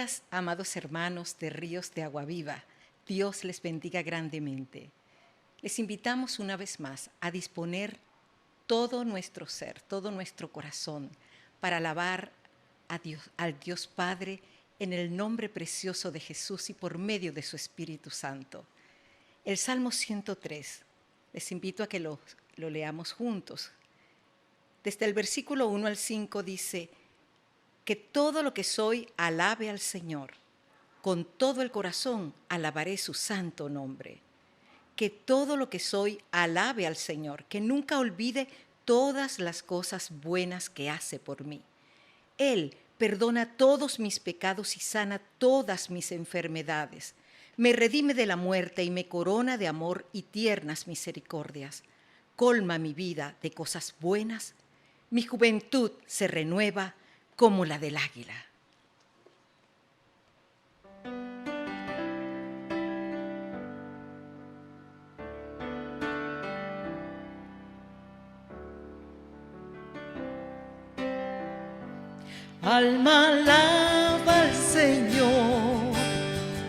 días, amados hermanos de Ríos de Agua Viva. Dios les bendiga grandemente. Les invitamos una vez más a disponer todo nuestro ser, todo nuestro corazón, para alabar a Dios, al Dios Padre, en el nombre precioso de Jesús y por medio de su Espíritu Santo. El Salmo 103, les invito a que lo leamos juntos. Desde el versículo 1 al 5 dice: que todo lo que soy alabe al Señor. Con todo el corazón alabaré su santo nombre. Que todo lo que soy alabe al Señor, que nunca olvide todas las cosas buenas que hace por mí. Él perdona todos mis pecados y sana todas mis enfermedades. Me redime de la muerte y me corona de amor y tiernas misericordias. Colma mi vida de cosas buenas. Mi juventud se renueva como la del águila. Alma alaba al Señor,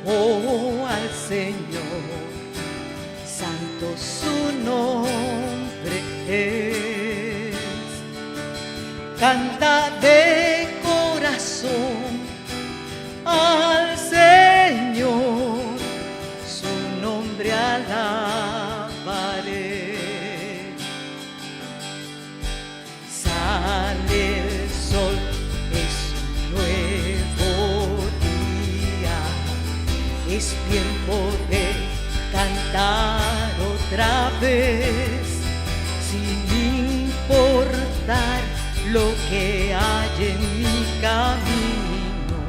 oh al Señor, santo su nombre es. Canta de corazón al Señor, su nombre alabaré. Sale el sol, es un nuevo día, es tiempo de cantar otra vez, sin importar lo que hay en mi camino.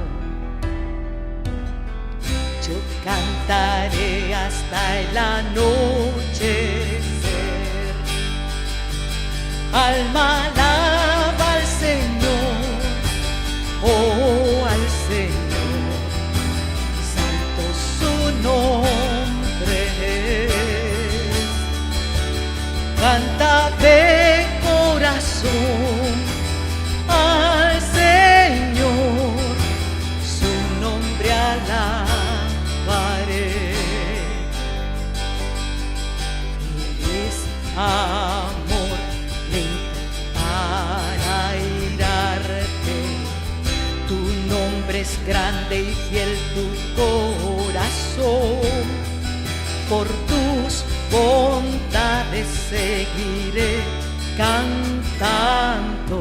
Yo cantaré hasta el anochecer. Alma alaba al Señor, oh al Señor, santo su nombre es. Canta de corazón al Señor, su nombre alabaré. Él es amor, lento para irarte. Tu nombre es grande y fiel, tu corazón. Por tus bondades seguiré cantando.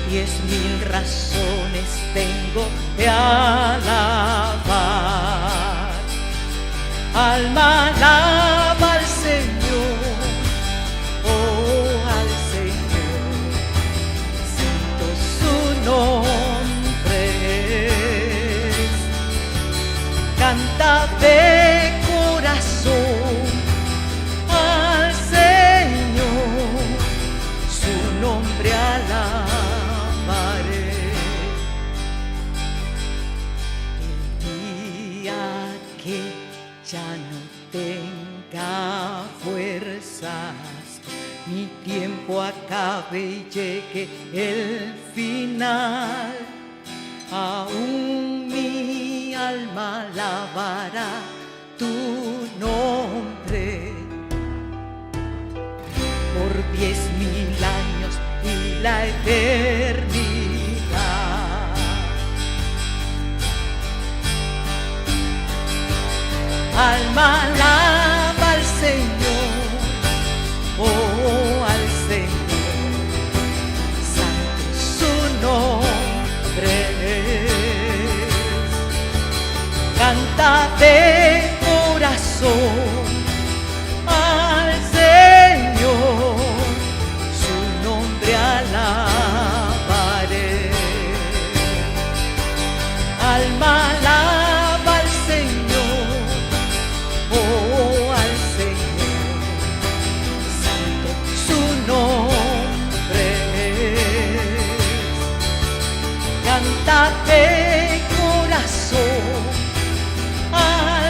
10,000 razones tengo de alabar. Alma alaba al Señor, oh al Señor, santo su nombre es. Canta de corazón al Señor, su nombre alabaré. El día que ya no tenga fuerzas, mi tiempo acabe y llegue el final, aún mi alma alabará tu nombre por 10,000 años y la eternidad. Alma alaba al Señor, oh al Señor, santo su nombre es. Canta de corazón al Señor, su nombre alabaré. Alma alaba al Señor, oh al Señor, santo su nombre es. Canta de corazón al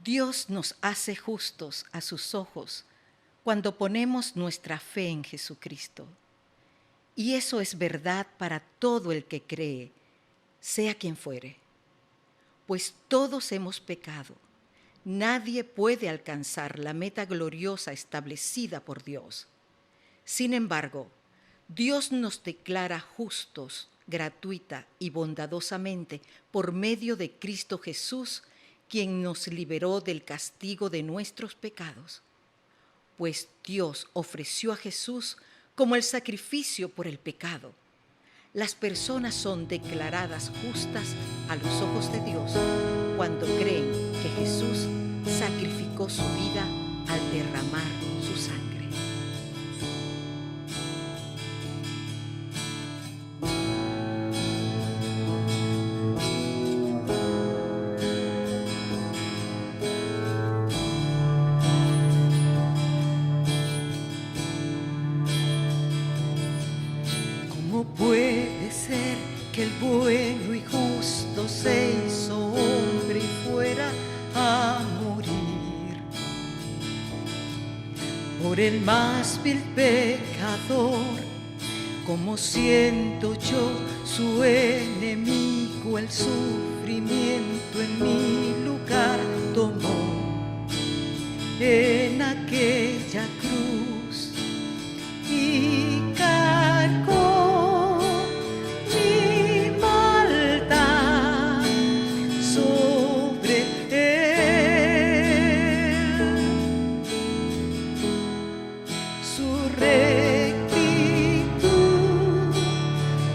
Dios nos hace justos a sus ojos cuando ponemos nuestra fe en Jesucristo. Y eso es verdad para todo el que cree, sea quien fuere. Pues todos hemos pecado. Nadie puede alcanzar la meta gloriosa establecida por Dios. Sin embargo, Dios nos declara justos, gratuita y bondadosamente por medio de Cristo Jesús, quien nos liberó del castigo de nuestros pecados. Pues Dios ofreció a Jesús como el sacrificio por el pecado. Las personas son declaradas justas a los ojos de Dios cuando creen que Jesús sacrificó su vida al derramar su sangre. ¿Cómo puede ser que el bueno y justo se hizo hombre y fuera a morir por el más vil pecador? ¿Cómo siento yo su enemigo? El sufrimiento en mi lugar tomó en aquella cruz y cargó mi maldad sobre él. Su rectitud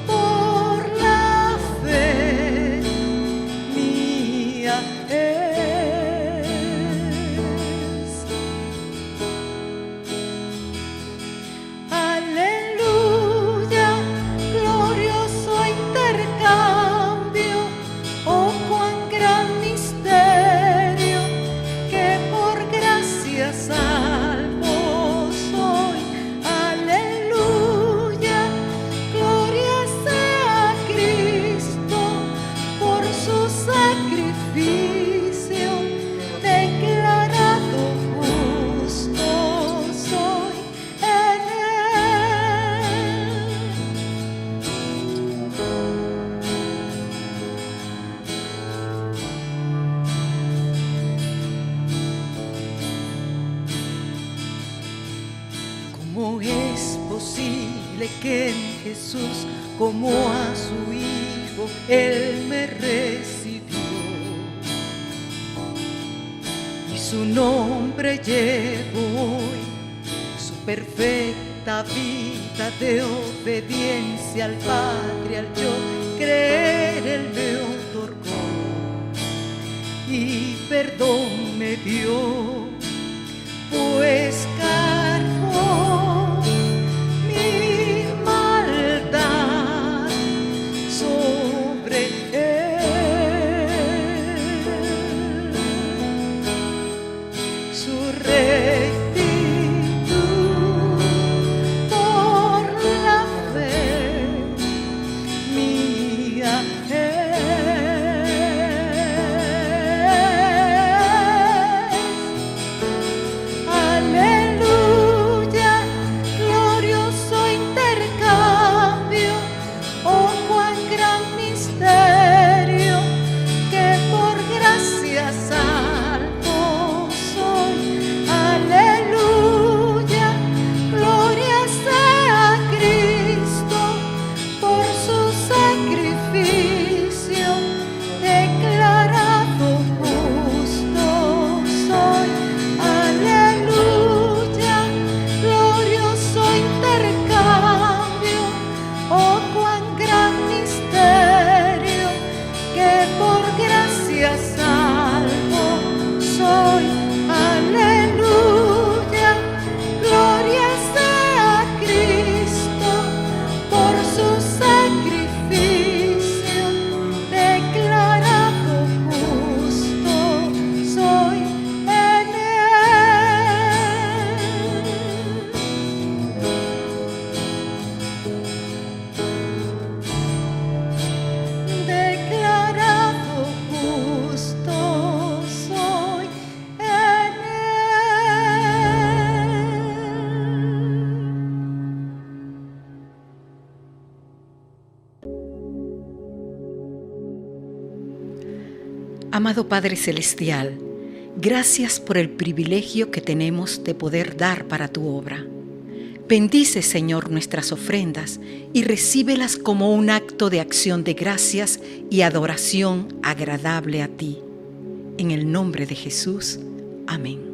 por la fe mía es. Aleluya, glorioso intercambio, oh cuán gran misterio, que por gracia salvo soy. Aleluya, gloria sea a Cristo, por su sacrificio, declarado justo soy en él. ¿Cómo es posible que en Jesús, como a su Hijo, Él me recibió y su nombre llevo hoy? Su perfecta vida de obediencia al Padre, al yo creer, Él me otorgó y perdón me dio, pues cargó mi maldad sobre él. Su rectitud por la fe mía es. Aleluya. Amado Padre Celestial, gracias por el privilegio que tenemos de poder dar para tu obra. Bendice, Señor, nuestras ofrendas y recíbelas como un acto de acción de gracias y adoración agradable a ti. En el nombre de Jesús. Amén.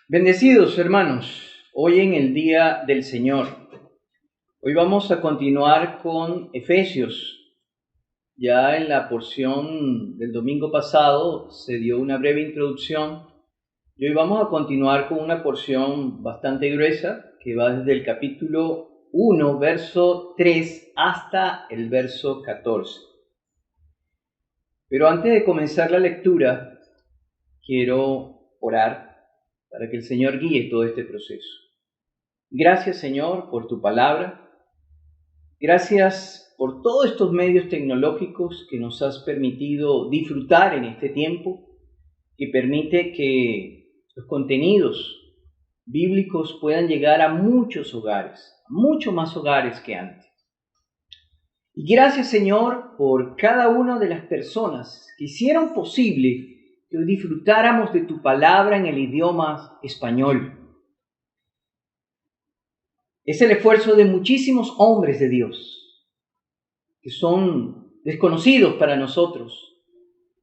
Bendecidos hermanos, hoy en el Día del Señor. Hoy vamos a continuar con Efesios. Ya en la porción del domingo pasado se dio una breve introducción y hoy vamos a continuar con una porción bastante gruesa que va desde el capítulo 1, verso 3 hasta el verso 14. Pero antes de comenzar la lectura, quiero orar para que el Señor guíe todo este proceso. Gracias, Señor, por tu palabra. Gracias por todos estos medios tecnológicos que nos has permitido disfrutar en este tiempo, que permite que los contenidos bíblicos puedan llegar a muchos hogares, mucho más hogares que antes. Y gracias, Señor, por cada una de las personas que hicieron posible que hoy disfrutáramos de tu palabra en el idioma español. Es el esfuerzo de muchísimos hombres de Dios que son desconocidos para nosotros,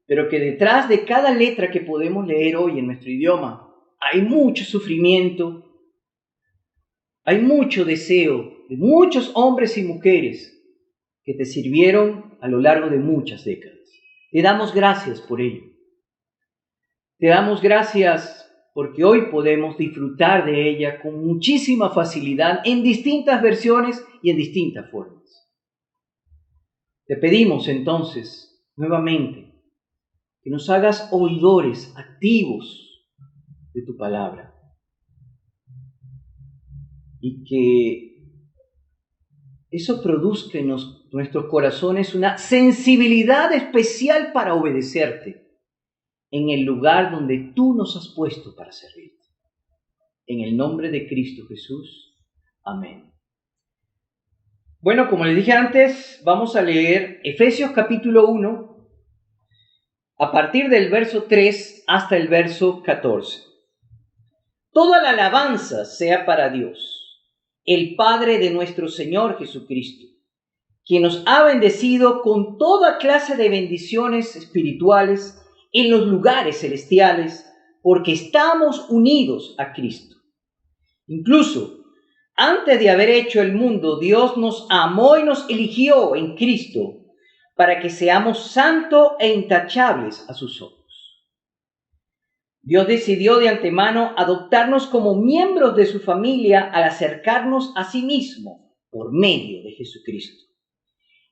pero que detrás de cada letra que podemos leer hoy en nuestro idioma hay mucho sufrimiento, hay mucho deseo de muchos hombres y mujeres que te sirvieron a lo largo de muchas décadas. Te damos gracias por ello. Te damos gracias porque hoy podemos disfrutar de ella con muchísima facilidad en distintas versiones y en distintas formas. Te pedimos entonces nuevamente que nos hagas oidores activos de tu palabra y que eso produzca en nuestros corazones una sensibilidad especial para obedecerte en el lugar donde tú nos has puesto para servirte. En el nombre de Cristo Jesús. Amén. Bueno, como les dije antes, vamos a leer Efesios capítulo 1, a partir del verso 3 hasta el verso 14. Toda la alabanza sea para Dios, el Padre de nuestro Señor Jesucristo, quien nos ha bendecido con toda clase de bendiciones espirituales en los lugares celestiales, porque estamos unidos a Cristo. Incluso antes de haber hecho el mundo, Dios nos amó y nos eligió en Cristo para que seamos santos e intachables a sus ojos. Dios decidió de antemano adoptarnos como miembros de su familia al acercarnos a sí mismo por medio de Jesucristo.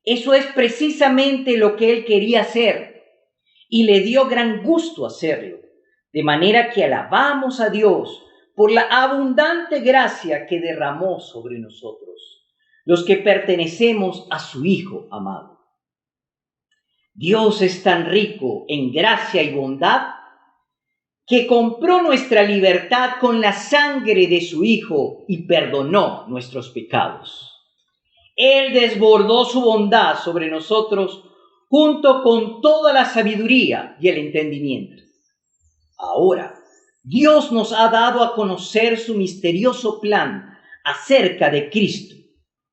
Eso es precisamente lo que Él quería hacer y le dio gran gusto hacerlo, de manera que alabamos a Dios por la abundante gracia que derramó sobre nosotros, los que pertenecemos a su Hijo amado. Dios es tan rico en gracia y bondad que compró nuestra libertad con la sangre de su Hijo y perdonó nuestros pecados. Él desbordó su bondad sobre nosotros junto con toda la sabiduría y el entendimiento. Ahora, Dios nos ha dado a conocer su misterioso plan acerca de Cristo,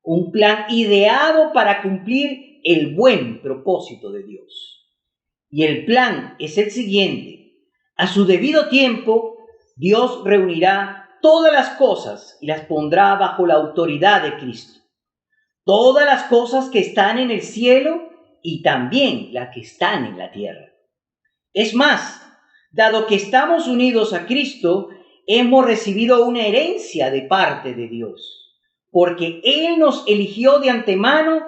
un plan ideado para cumplir el buen propósito de Dios. Y el plan es el siguiente: a su debido tiempo, Dios reunirá todas las cosas y las pondrá bajo la autoridad de Cristo. Todas las cosas que están en el cielo y también las que están en la tierra. Es más, dado que estamos unidos a Cristo, hemos recibido una herencia de parte de Dios, porque Él nos eligió de antemano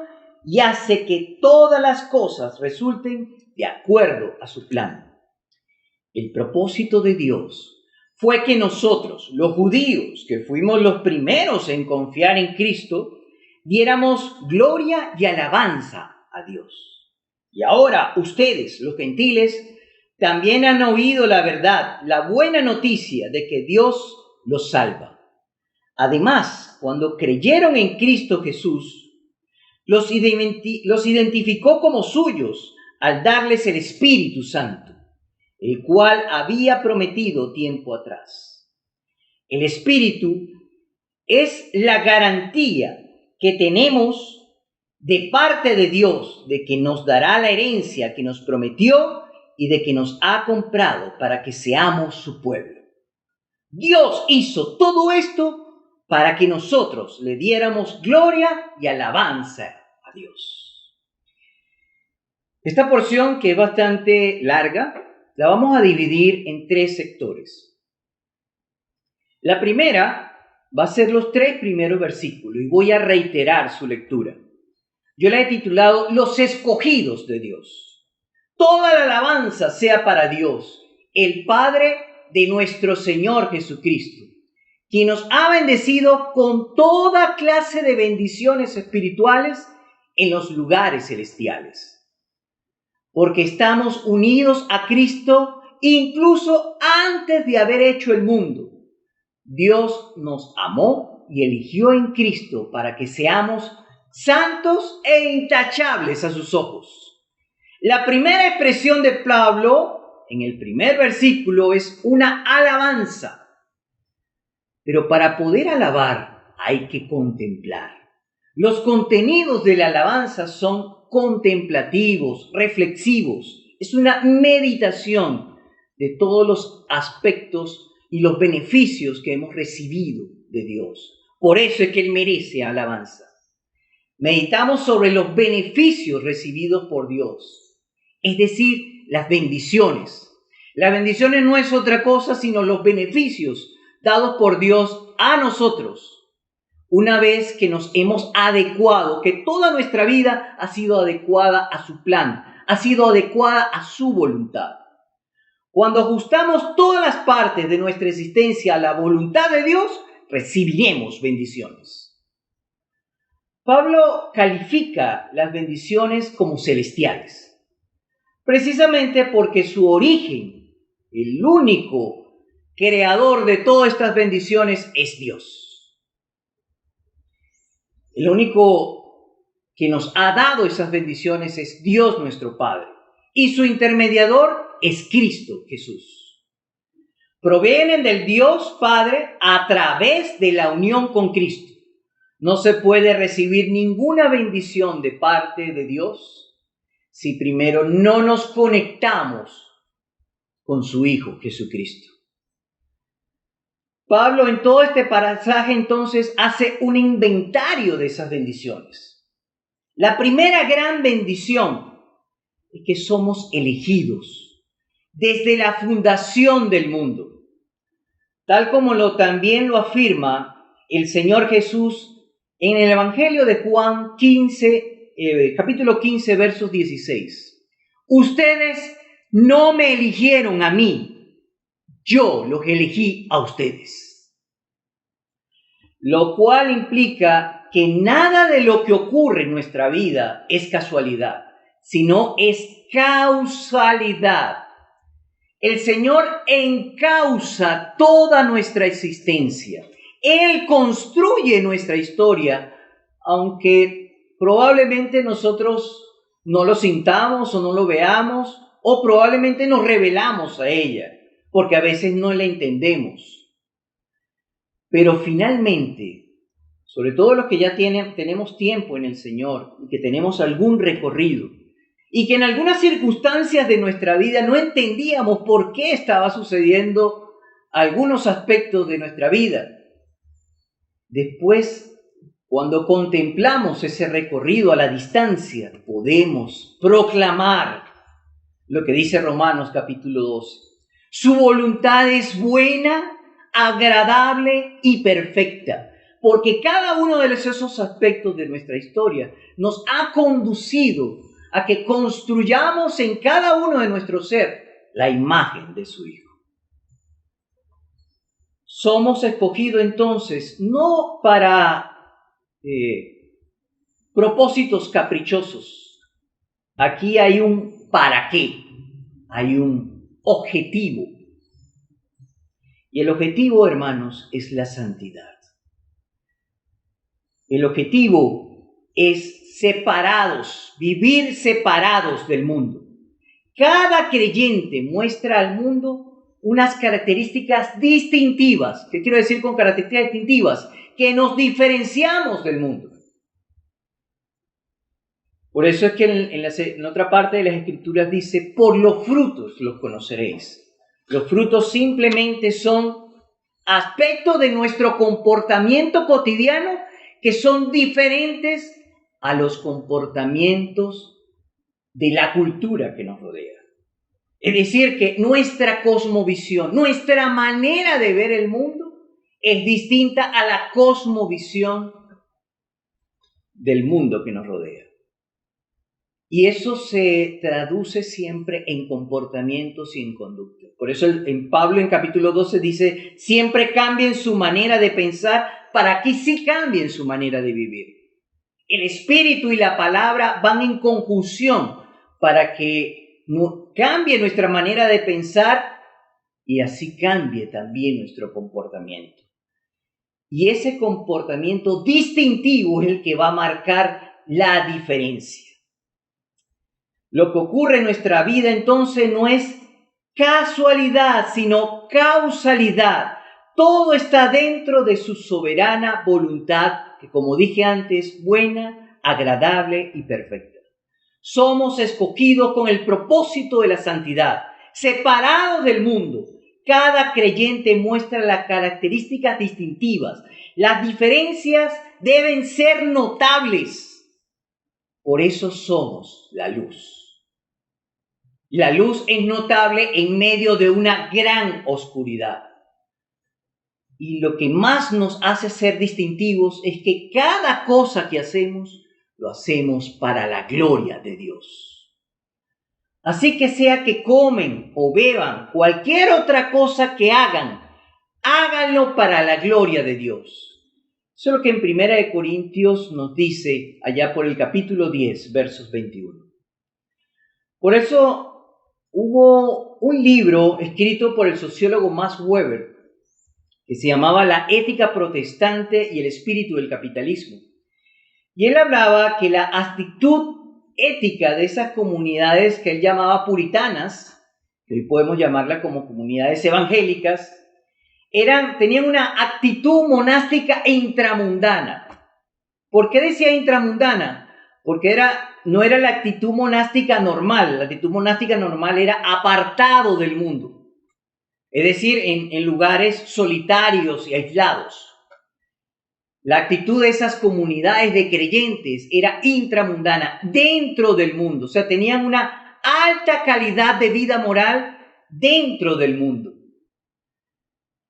y hace que todas las cosas resulten de acuerdo a su plan. El propósito de Dios fue que nosotros, los judíos, que fuimos los primeros en confiar en Cristo, diéramos gloria y alabanza a Dios. Y ahora ustedes, los gentiles, también han oído la verdad, la buena noticia de que Dios los salva. Además, cuando creyeron en Cristo Jesús, los identificó como suyos al darles el Espíritu Santo, el cual había prometido tiempo atrás. El Espíritu es la garantía que tenemos de parte de Dios de que nos dará la herencia que nos prometió y de que nos ha comprado para que seamos su pueblo. Dios hizo todo esto para que nosotros le diéramos gloria y alabanza a Dios. Esta porción, que es bastante larga, la vamos a dividir en 3 sectores. La primera va a ser los 3 primeros versículos y voy a reiterar su lectura. Yo la he titulado Los escogidos de Dios. Toda la alabanza sea para Dios, el Padre de nuestro Señor Jesucristo, quien nos ha bendecido con toda clase de bendiciones espirituales en los lugares celestiales. Porque estamos unidos a Cristo incluso antes de haber hecho el mundo. Dios nos amó y eligió en Cristo para que seamos santos e intachables a sus ojos. La primera expresión de Pablo en el primer versículo es una alabanza. Pero para poder alabar hay que contemplar. Los contenidos de la alabanza son contemplativos, reflexivos. Es una meditación de todos los aspectos y los beneficios que hemos recibido de Dios. Por eso es que Él merece alabanza. Meditamos sobre los beneficios recibidos por Dios, es decir, las bendiciones. Las bendiciones no es otra cosa sino los beneficios dados por Dios a nosotros, una vez que nos hemos adecuado, que toda nuestra vida ha sido adecuada a su plan, ha sido adecuada a su voluntad. Cuando ajustamos todas las partes de nuestra existencia a la voluntad de Dios, recibiremos bendiciones. Pablo califica las bendiciones como celestiales, precisamente porque su origen, el único creador de todas estas bendiciones, es Dios. El único que nos ha dado esas bendiciones es Dios nuestro Padre, y su intermediador es Cristo Jesús. Provienen del Dios Padre a través de la unión con Cristo. No se puede recibir ninguna bendición de parte de Dios si primero no nos conectamos con su Hijo Jesucristo. Pablo en todo este pasaje entonces hace un inventario de esas bendiciones. La primera gran bendición es que somos elegidos desde la fundación del mundo, tal como también lo afirma el Señor Jesús en el Evangelio de Juan 15, capítulo 15, versos 16. Ustedes no me eligieron a mí, yo los elegí a ustedes. Lo cual implica que nada de lo que ocurre en nuestra vida es casualidad, sino es causalidad. El Señor encausa toda nuestra existencia. Él construye nuestra historia, aunque probablemente nosotros no lo sintamos o no lo veamos, o probablemente nos rebelamos a ella, porque a veces no la entendemos. Pero finalmente, sobre todo los que ya tenemos tiempo en el Señor y que tenemos algún recorrido, y que en algunas circunstancias de nuestra vida no entendíamos por qué estaba sucediendo algunos aspectos de nuestra vida, después, cuando contemplamos ese recorrido a la distancia, podemos proclamar lo que dice Romanos capítulo 12. Su voluntad es buena, agradable y perfecta, porque cada uno de esos aspectos de nuestra historia nos ha conducido a que construyamos en cada uno de nuestro ser la imagen de su Hijo. Somos escogidos entonces no para propósitos caprichosos. Aquí hay un para qué, hay un objetivo. Y el objetivo, hermanos, es la santidad. El objetivo es vivir separados del mundo. Cada creyente muestra al mundo unas características distintivas. ¿Qué quiero decir con características distintivas? Que nos diferenciamos del mundo. Por eso es que en otra parte de las Escrituras dice, por los frutos los conoceréis. Los frutos simplemente son aspectos de nuestro comportamiento cotidiano que son diferentes a los comportamientos de la cultura que nos rodea. Es decir, que nuestra cosmovisión, nuestra manera de ver el mundo es distinta a la cosmovisión del mundo que nos rodea. Y eso se traduce siempre en comportamientos y en conducta. Por eso en Pablo en capítulo 12 dice, siempre cambien su manera de pensar para que sí cambien su manera de vivir. El espíritu y la palabra van en conjunción para que cambie nuestra manera de pensar y así cambie también nuestro comportamiento. Y ese comportamiento distintivo es el que va a marcar la diferencia. Lo que ocurre en nuestra vida entonces no es casualidad, sino causalidad. Todo está dentro de su soberana voluntad, que como dije antes, buena, agradable y perfecta. Somos escogidos con el propósito de la santidad, separados del mundo. Cada creyente muestra las características distintivas. Las diferencias deben ser notables. Por eso somos la luz. La luz es notable en medio de una gran oscuridad. Y lo que más nos hace ser distintivos es que cada cosa que hacemos, lo hacemos para la gloria de Dios. Así que sea que comen o beban, cualquier otra cosa que hagan, háganlo para la gloria de Dios. Eso es lo que en 1 Corintios nos dice allá por el capítulo 10, versos 21. Por eso hubo un libro escrito por el sociólogo Max Weber que se llamaba La ética protestante y el espíritu del capitalismo. Y él hablaba que la actitud ética de esas comunidades que él llamaba puritanas, que hoy podemos llamarla como comunidades evangélicas, tenían una actitud monástica e intramundana. ¿Por qué decía intramundana? Porque no era la actitud monástica normal. La actitud monástica normal era apartado del mundo. Es decir, en lugares solitarios y aislados. La actitud de esas comunidades de creyentes era intramundana, dentro del mundo. O sea, tenían una alta calidad de vida moral dentro del mundo.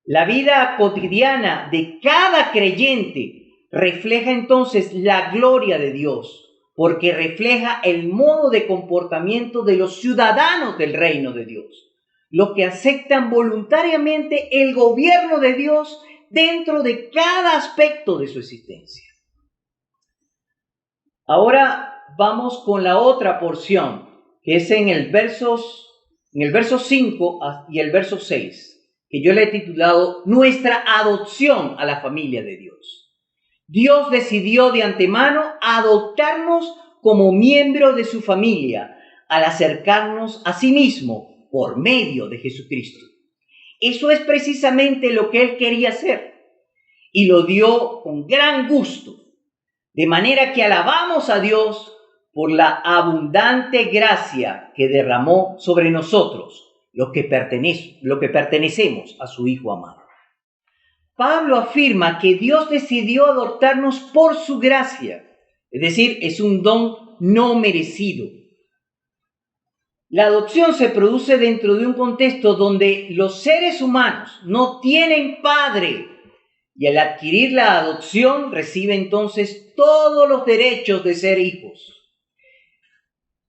La vida cotidiana de cada creyente refleja entonces la gloria de Dios, porque refleja el modo de comportamiento de los ciudadanos del reino de Dios, los que aceptan voluntariamente el gobierno de Dios dentro de cada aspecto de su existencia. Ahora vamos con la otra porción, que es en el verso 5 y el verso 6, que yo le he titulado Nuestra adopción a la familia de Dios. Dios decidió de antemano adoptarnos como miembro de su familia al acercarnos a sí mismo por medio de Jesucristo. Eso es precisamente lo que Él quería hacer y lo dio con gran gusto, de manera que alabamos a Dios por la abundante gracia que derramó sobre nosotros, los que pertenecemos a su Hijo amado. Pablo afirma que Dios decidió adoptarnos por su gracia, es decir, es un don no merecido. La adopción se produce dentro de un contexto donde los seres humanos no tienen padre y al adquirir la adopción recibe entonces todos los derechos de ser hijos.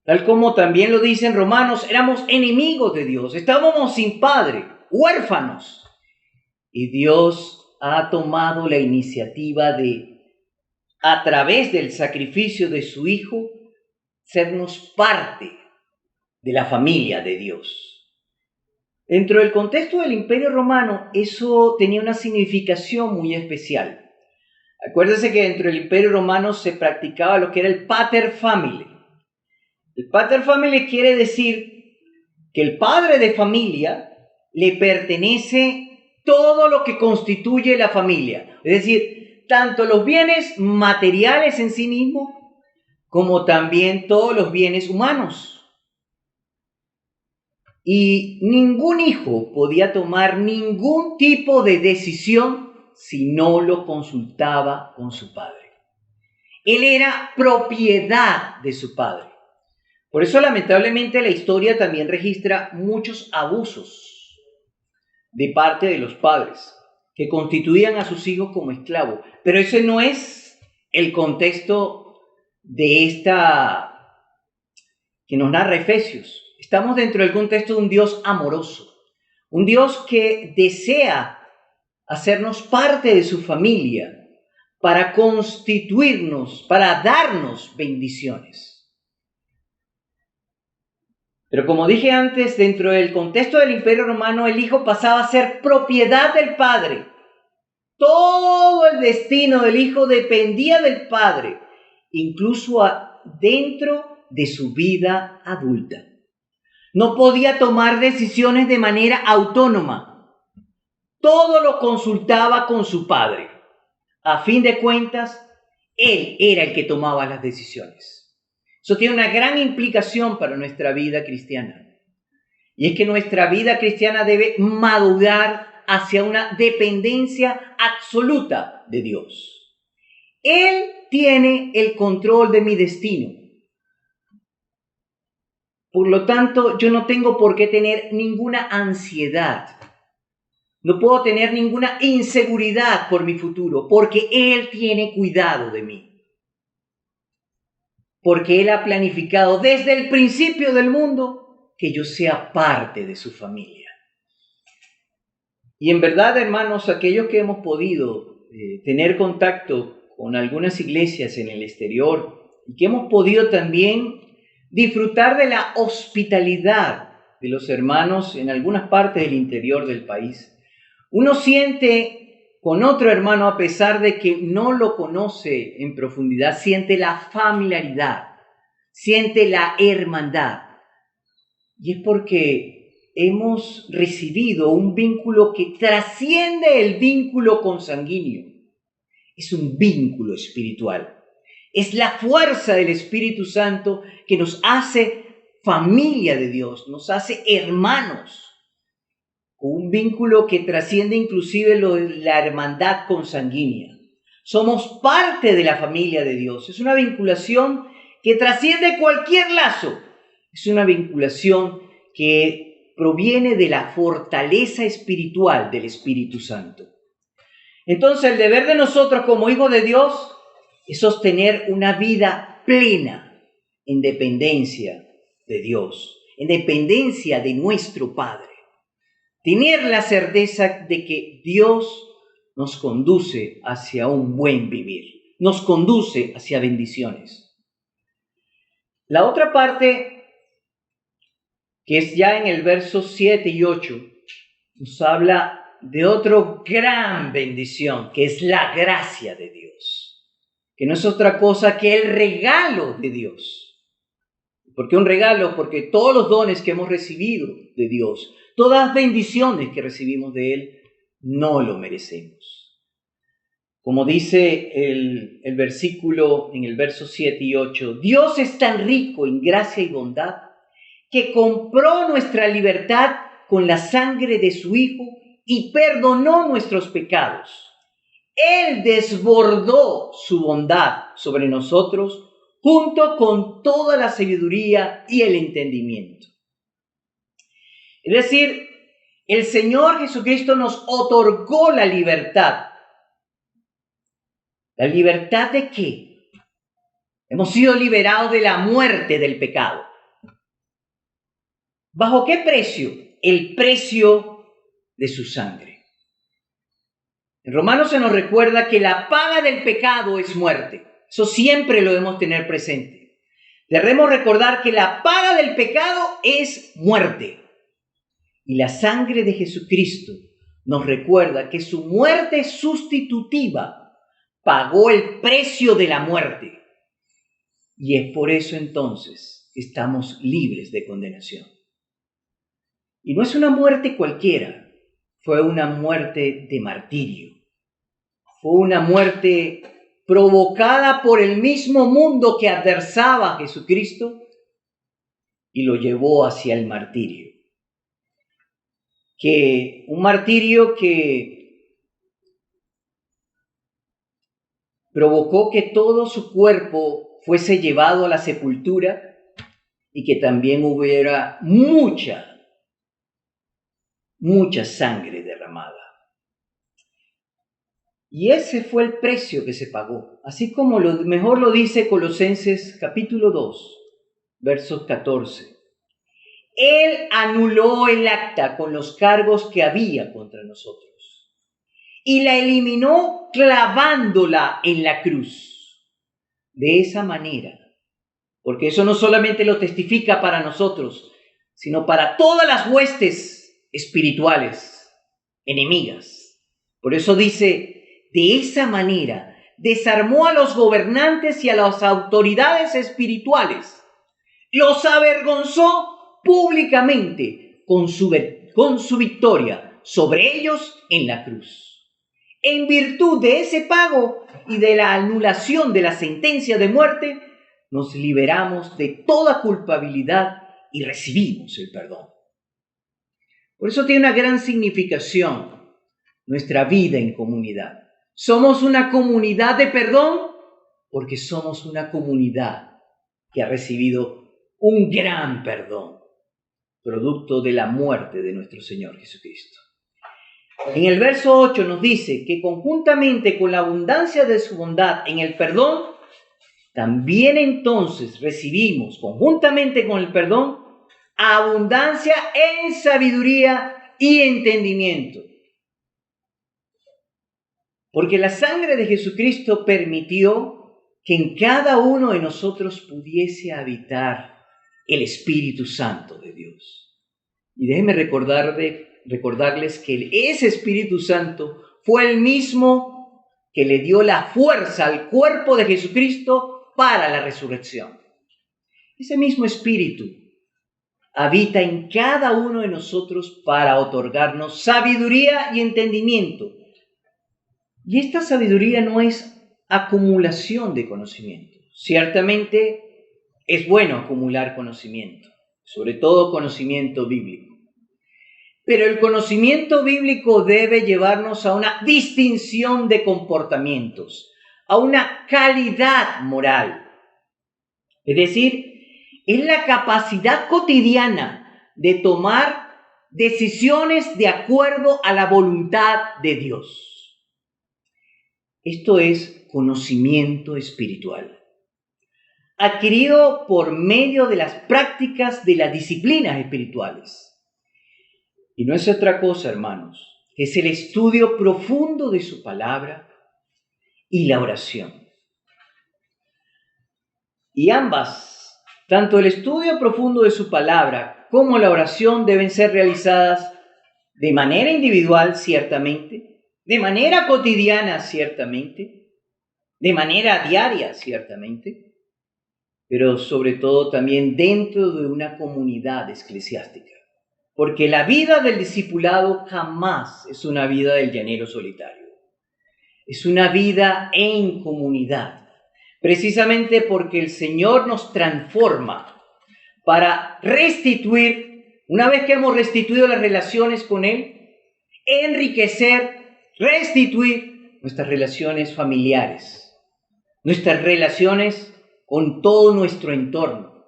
Tal como también lo dicen Romanos, éramos enemigos de Dios, estábamos sin padre, huérfanos. Y Dios ha tomado la iniciativa de, a través del sacrificio de su Hijo, sernos parte de la familia de Dios. Dentro del contexto del Imperio Romano, eso tenía una significación muy especial. Acuérdense que dentro del Imperio Romano se practicaba lo que era el pater familiae. El pater familiae quiere decir que el padre de familia le pertenece todo lo que constituye la familia. Es decir, tanto los bienes materiales en sí mismos, como también todos los bienes humanos. Y ningún hijo podía tomar ningún tipo de decisión si no lo consultaba con su padre. Él era propiedad de su padre. Por eso, lamentablemente, la historia también registra muchos abusos de parte de los padres, que constituían a sus hijos como esclavos. Pero ese no es el contexto de esta que nos narra Efesios. Estamos dentro del contexto de un Dios amoroso, un Dios que desea hacernos parte de su familia para constituirnos, para darnos bendiciones. Pero como dije antes, dentro del contexto del Imperio Romano, el hijo pasaba a ser propiedad del padre. Todo el destino del hijo dependía del padre, incluso dentro de su vida adulta. No podía tomar decisiones de manera autónoma. Todo lo consultaba con su padre. A fin de cuentas, él era el que tomaba las decisiones. Eso tiene una gran implicación para nuestra vida cristiana. Y es que nuestra vida cristiana debe madurar hacia una dependencia absoluta de Dios. Él tiene el control de mi destino. Por lo tanto, yo no tengo por qué tener ninguna ansiedad. No puedo tener ninguna inseguridad por mi futuro, porque Él tiene cuidado de mí. Porque Él ha planificado desde el principio del mundo que yo sea parte de su familia. Y en verdad, hermanos, aquellos que hemos podido tener contacto con algunas iglesias en el exterior y que hemos podido también disfrutar de la hospitalidad de los hermanos en algunas partes del interior del país, uno siente con otro hermano, a pesar de que no lo conoce en profundidad, siente la familiaridad, siente la hermandad. Y es porque hemos recibido un vínculo que trasciende el vínculo consanguíneo. Es un vínculo espiritual. Es la fuerza del Espíritu Santo que nos hace familia de Dios, nos hace hermanos. Un vínculo que trasciende inclusive la hermandad consanguínea. Somos parte de la familia de Dios. Es una vinculación que trasciende cualquier lazo. Es una vinculación que proviene de la fortaleza espiritual del Espíritu Santo. Entonces, el deber de nosotros como hijos de Dios es sostener una vida plena en dependencia de Dios, en dependencia de nuestro Padre. Tener la certeza de que Dios nos conduce hacia un buen vivir, nos conduce hacia bendiciones. La otra parte, que es ya en el verso 7 y 8, nos habla de otra gran bendición, que es la gracia de Dios, que no es otra cosa que el regalo de Dios. ¿Por qué un regalo? Porque todos los dones que hemos recibido de Dios, todas las bendiciones que recibimos de Él, no lo merecemos. Como dice el versículo en el verso 7 y 8, Dios es tan rico en gracia y bondad que compró nuestra libertad con la sangre de su Hijo y perdonó nuestros pecados. Él desbordó su bondad sobre nosotros junto con toda la sabiduría y el entendimiento. Es decir, el Señor Jesucristo nos otorgó la libertad. ¿La libertad de qué? Hemos sido liberados de la muerte del pecado. ¿Bajo qué precio? El precio de su sangre. En Romanos se nos recuerda que la paga del pecado es muerte. Eso siempre lo debemos tener presente. Debemos recordar que la paga del pecado es muerte. Y la sangre de Jesucristo nos recuerda que su muerte sustitutiva pagó el precio de la muerte. Y es por eso entonces que estamos libres de condenación. Y no es una muerte cualquiera, fue una muerte de martirio. Fue una muerte provocada por el mismo mundo que adversaba a Jesucristo y lo llevó hacia el martirio. Un martirio que provocó que todo su cuerpo fuese llevado a la sepultura y que también hubiera mucha sangre derramada. Y ese fue el precio que se pagó, así como mejor lo dice Colosenses capítulo 2, versos 14. Él anuló el acta con los cargos que había contra nosotros y la eliminó clavándola en la cruz. De esa manera, porque eso no solamente lo testifica para nosotros, sino para todas las huestes espirituales enemigas. Por eso dice, de esa manera desarmó a los gobernantes y a las autoridades espirituales, los avergonzó públicamente con su victoria sobre ellos en la cruz. En virtud de ese pago y de la anulación de la sentencia de muerte, nos liberamos de toda culpabilidad y recibimos el perdón. Por eso tiene una gran significación nuestra vida en comunidad. Somos una comunidad de perdón porque somos una comunidad que ha recibido un gran perdón, producto de la muerte de nuestro Señor Jesucristo. En el verso 8 nos dice que conjuntamente con la abundancia de su bondad en el perdón, también entonces recibimos, conjuntamente con el perdón, abundancia en sabiduría y entendimiento. Porque la sangre de Jesucristo permitió que en cada uno de nosotros pudiese habitar el Espíritu Santo de Dios. Y déjenme recordarles que ese Espíritu Santo fue el mismo que le dio la fuerza al cuerpo de Jesucristo para la resurrección. Ese mismo Espíritu habita en cada uno de nosotros para otorgarnos sabiduría y entendimiento. Y esta sabiduría no es acumulación de conocimiento. Ciertamente es bueno acumular conocimiento, sobre todo conocimiento bíblico. Pero el conocimiento bíblico debe llevarnos a una distinción de comportamientos, a una calidad moral. Es decir, es la capacidad cotidiana de tomar decisiones de acuerdo a la voluntad de Dios. Esto es conocimiento espiritual, adquirido por medio de las prácticas de las disciplinas espirituales. Y no es otra cosa, hermanos, que es el estudio profundo de su palabra y la oración. Y ambas, tanto el estudio profundo de su palabra como la oración, deben ser realizadas de manera individual, ciertamente, de manera cotidiana, ciertamente, de manera diaria, ciertamente, pero sobre todo también dentro de una comunidad eclesiástica. Porque la vida del discipulado jamás es una vida del llanero solitario. Es una vida en comunidad. Precisamente porque el Señor nos transforma para restituir, una vez que hemos restituido las relaciones con Él, enriquecer, restituir nuestras relaciones familiares, nuestras relaciones con todo nuestro entorno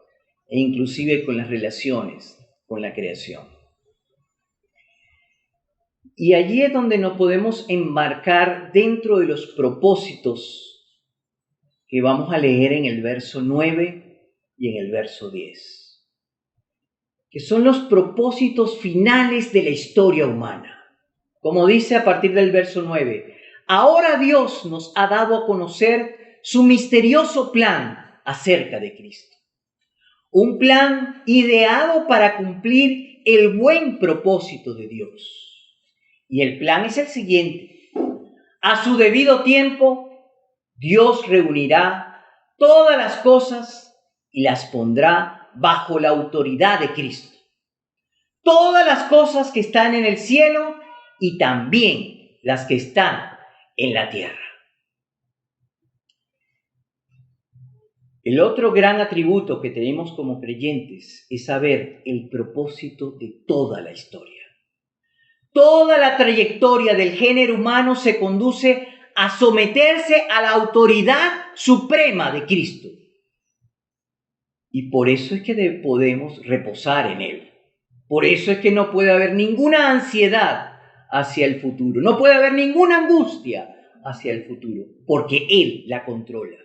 e inclusive con las relaciones con la creación. Y allí es donde nos podemos embarcar dentro de los propósitos que vamos a leer en el verso 9 y en el verso 10. que son los propósitos finales de la historia humana. Como dice a partir del verso 9, ahora Dios nos ha dado a conocer su misterioso plan acerca de Cristo. Un plan ideado para cumplir el buen propósito de Dios. Y el plan es el siguiente. A su debido tiempo, Dios reunirá todas las cosas y las pondrá bajo la autoridad de Cristo. Todas las cosas que están en el cielo y también las que están en la tierra. El otro gran atributo que tenemos como creyentes es saber el propósito de toda la historia. Toda la trayectoria del género humano se conduce a someterse a la autoridad suprema de Cristo. Y por eso es que podemos reposar en Él. Por eso es que no puede haber ninguna ansiedad hacia el futuro. No puede haber ninguna angustia hacia el futuro, porque Él la controla.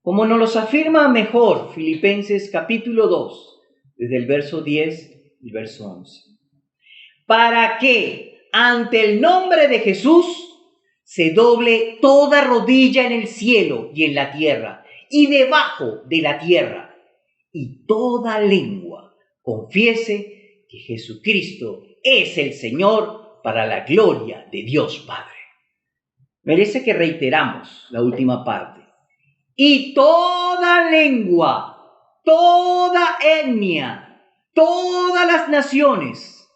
Como nos los afirma mejor Filipenses capítulo 2, desde el verso 10 y verso 11. Para que ante el nombre de Jesús se doble toda rodilla en el cielo y en la tierra y debajo de la tierra, y toda lengua confiese que Jesucristo es el Señor para la gloria de Dios Padre. Merece que reiteramos la última parte. Y toda lengua, toda etnia, todas las naciones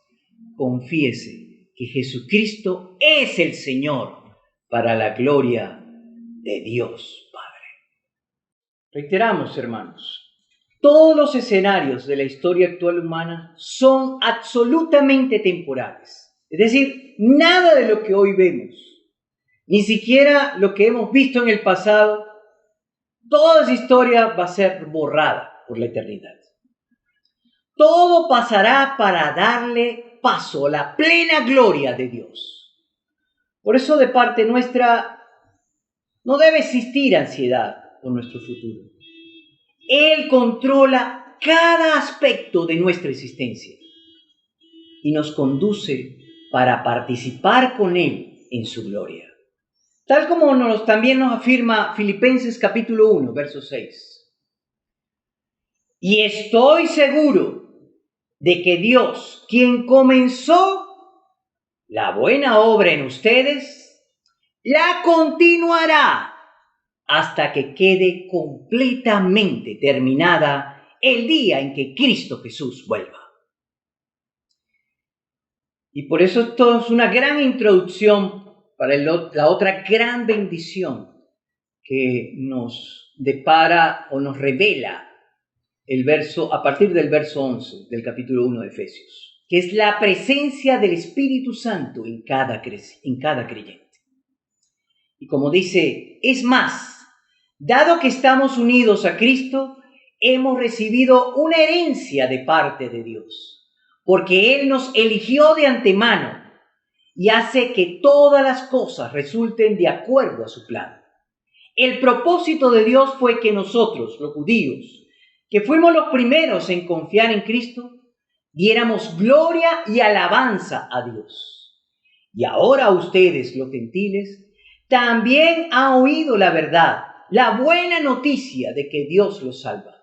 confiese que Jesucristo es el Señor para la gloria de Dios Padre. Reiteramos, hermanos, todos los escenarios de la historia actual humana son absolutamente temporales. Es decir, nada de lo que hoy vemos, ni siquiera lo que hemos visto en el pasado, toda esa historia va a ser borrada por la eternidad. Todo pasará para darle paso a la plena gloria de Dios. Por eso, de parte nuestra, no debe existir ansiedad por nuestro futuro. Él controla cada aspecto de nuestra existencia y nos conduce para participar con Él en su gloria. Tal como también nos afirma Filipenses capítulo 1, verso 6. Y estoy seguro de que Dios, quien comenzó la buena obra en ustedes, la continuará hasta que quede completamente terminada el día en que Cristo Jesús vuelva. Y por eso esto es una gran introducción para la otra gran bendición que nos depara o nos revela a partir del verso 11 del capítulo 1 de Efesios, que es la presencia del Espíritu Santo en cada creyente. Y como dice, es más, dado que estamos unidos a Cristo, hemos recibido una herencia de parte de Dios, porque Él nos eligió de antemano y hace que todas las cosas resulten de acuerdo a su plan. El propósito de Dios fue que nosotros, los judíos, que fuimos los primeros en confiar en Cristo, diéramos gloria y alabanza a Dios. Y ahora ustedes, los gentiles, también han oído la verdad, la buena noticia de que Dios los salva.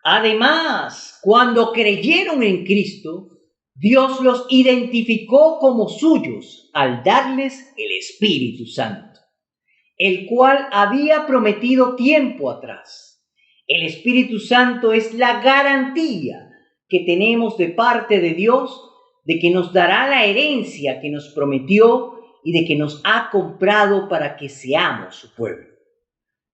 Además, cuando creyeron en Cristo, Dios los identificó como suyos al darles el Espíritu Santo, el cual había prometido tiempo atrás. El Espíritu Santo es la garantía que tenemos de parte de Dios de que nos dará la herencia que nos prometió y de que nos ha comprado para que seamos su pueblo.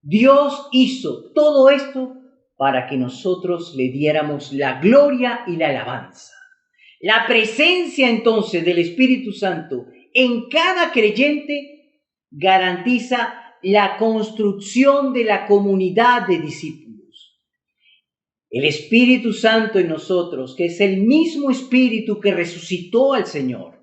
Dios hizo todo esto para que nosotros le diéramos la gloria y la alabanza. La presencia entonces del Espíritu Santo en cada creyente garantiza la construcción de la comunidad de discípulos. El Espíritu Santo en nosotros, que es el mismo Espíritu que resucitó al Señor,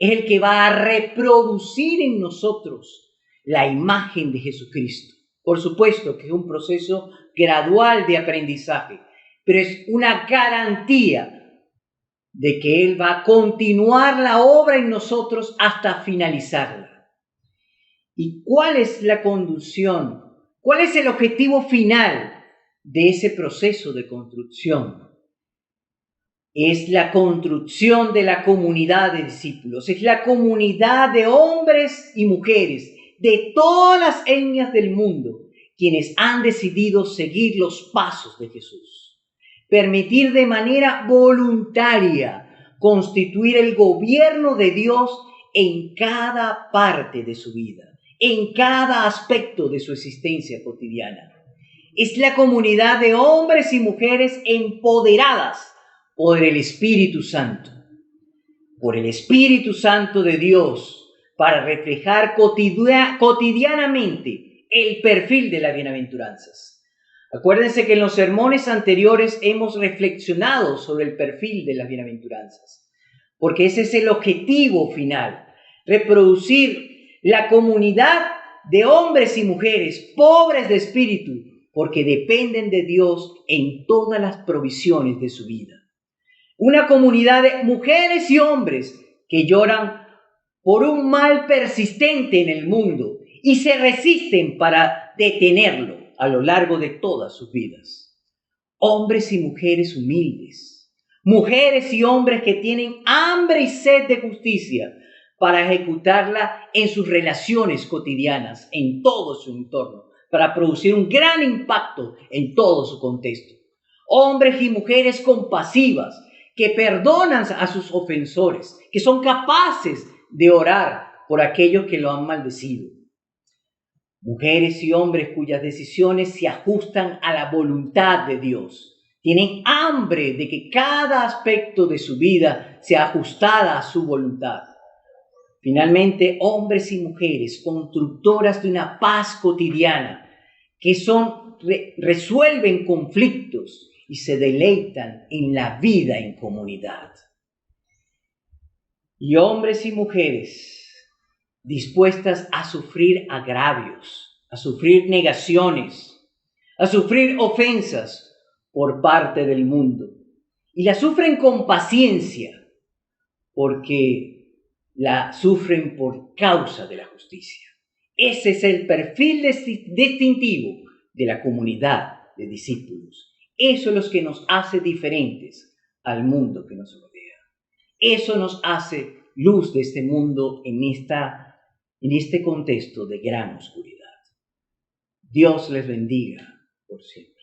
es el que va a reproducir en nosotros la imagen de Jesucristo. Por supuesto que es un proceso gradual de aprendizaje, pero es una garantía de que Él va a continuar la obra en nosotros hasta finalizarla. ¿Y cuál es la conducción? ¿Cuál es el objetivo final de ese proceso de construcción? Es la construcción de la comunidad de discípulos, es la comunidad de hombres y mujeres de todas las etnias del mundo, quienes han decidido seguir los pasos de Jesús. Permitir de manera voluntaria constituir el gobierno de Dios en cada parte de su vida, en cada aspecto de su existencia cotidiana. Es la comunidad de hombres y mujeres empoderadas por el Espíritu Santo, por el Espíritu Santo de Dios, para reflejar cotidianamente el perfil de las bienaventuranzas. Acuérdense que en los sermones anteriores hemos reflexionado sobre el perfil de las bienaventuranzas, porque ese es el objetivo final, reproducir la comunidad de hombres y mujeres pobres de espíritu, porque dependen de Dios en todas las provisiones de su vida. Una comunidad de mujeres y hombres que lloran por un mal persistente en el mundo y se resisten para detenerlo a lo largo de todas sus vidas. Hombres y mujeres humildes, mujeres y hombres que tienen hambre y sed de justicia para ejecutarla en sus relaciones cotidianas, en todo su entorno, para producir un gran impacto en todo su contexto. Hombres y mujeres compasivas, que perdonan a sus ofensores, que son capaces de orar por aquellos que lo han maldecido. Mujeres y hombres cuyas decisiones se ajustan a la voluntad de Dios. Tienen hambre de que cada aspecto de su vida sea ajustada a su voluntad. Finalmente, hombres y mujeres constructoras de una paz cotidiana, que resuelven conflictos y se deleitan en la vida en comunidad. Y hombres y mujeres dispuestas a sufrir agravios, a sufrir negaciones, a sufrir ofensas por parte del mundo. Y la sufren con paciencia, porque la sufren por causa de la justicia. Ese es el perfil distintivo de la comunidad de discípulos. Eso es lo que nos hace diferentes al mundo que nos rodea. Eso nos hace luz de este mundo en este contexto de gran oscuridad. Dios les bendiga por siempre.